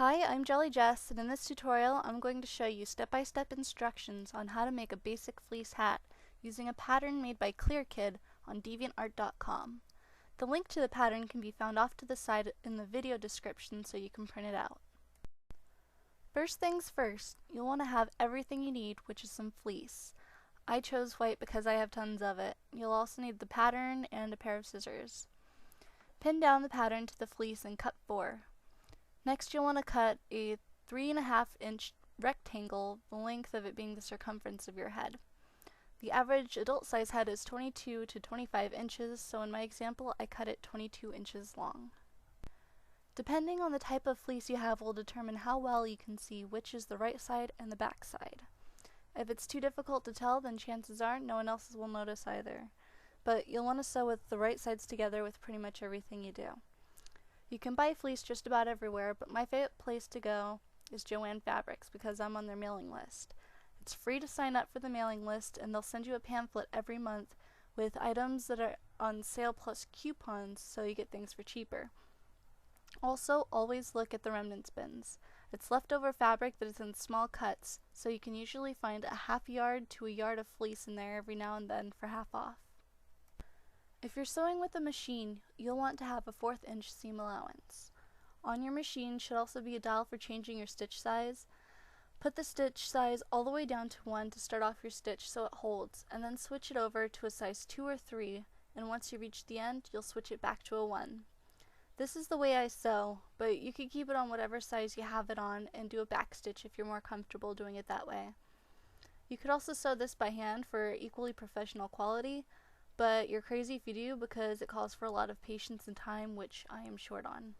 Hi, I'm Jelly Jess, and in this tutorial I'm going to show you step-by-step instructions on how to make a basic fleece hat using a pattern made by ClearKid on deviantart.com. The link to the pattern can be found off to the side in the video description so you can print it out. First things first, you'll want to have everything you need, which is some fleece. I chose white because I have tons of it. You'll also need the pattern and a pair of scissors. Pin down the pattern to the fleece and cut 4. Next you'll want to cut a 3.5 inch rectangle, the length of it being the circumference of your head. The average adult size head is 22 to 25 inches, so in my example I cut it 22 inches long. Depending on the type of fleece you have will determine how well you can see which is the right side and the back side. If it's too difficult to tell, then chances are no one else will notice either. But you'll want to sew with the right sides together with pretty much everything you do. You can buy fleece just about everywhere, but my favorite place to go is Joann Fabrics because I'm on their mailing list. It's free to sign up for the mailing list, and they'll send you a pamphlet every month with items that are on sale plus coupons so you get things for cheaper. Also, always look at the remnants bins. It's leftover fabric that is in small cuts, so you can usually find a half yard to a yard of fleece in there every now and then for half off. If you're sewing with a machine, you'll want to have a 1/4 inch seam allowance. On your machine should also be a dial for changing your stitch size. Put the stitch size all the way down to 1 to start off your stitch so it holds, and then switch it over to a size 2 or 3, and once you reach the end, you'll switch it back to a 1. This is the way I sew, but you can keep it on whatever size you have it on and do a back stitch if you're more comfortable doing it that way. You could also sew this by hand for equally professional quality, but you're crazy if you do because it calls for a lot of patience and time, which I am short on.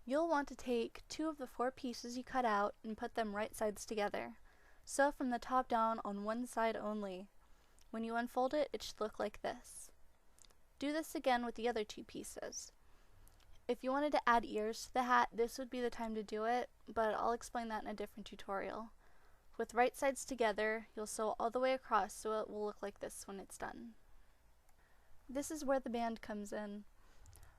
You'll want to take 2 of the 4 pieces you cut out and put them right sides together. Sew from the top down on one side only. When you unfold it, it should look like this. Do this again with the other 2 pieces. If you wanted to add ears to the hat, this would be the time to do it, but I'll explain that in a different tutorial. With right sides together, you'll sew all the way across so it will look like this when it's done. This is where the band comes in.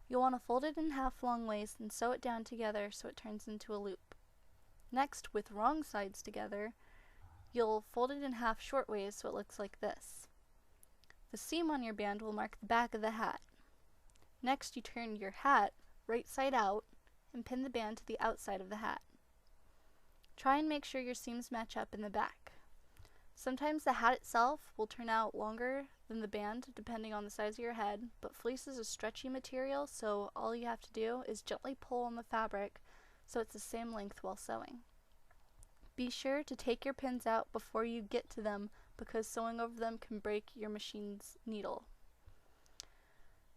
You'll want to fold it in half long ways and sew it down together so it turns into a loop. Next, with wrong sides together, you'll fold it in half short ways so it looks like this. The seam on your band will mark the back of the hat. Next, you turn your hat right side out and pin the band to the outside of the hat. Try and make sure your seams match up in the back. Sometimes the hat itself will turn out longer than the band depending on the size of your head, but fleece is a stretchy material, so all you have to do is gently pull on the fabric so it's the same length while sewing. Be sure to take your pins out before you get to them because sewing over them can break your machine's needle.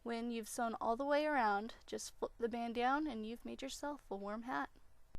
When you've sewn all the way around, just flip the band down and you've made yourself a warm hat.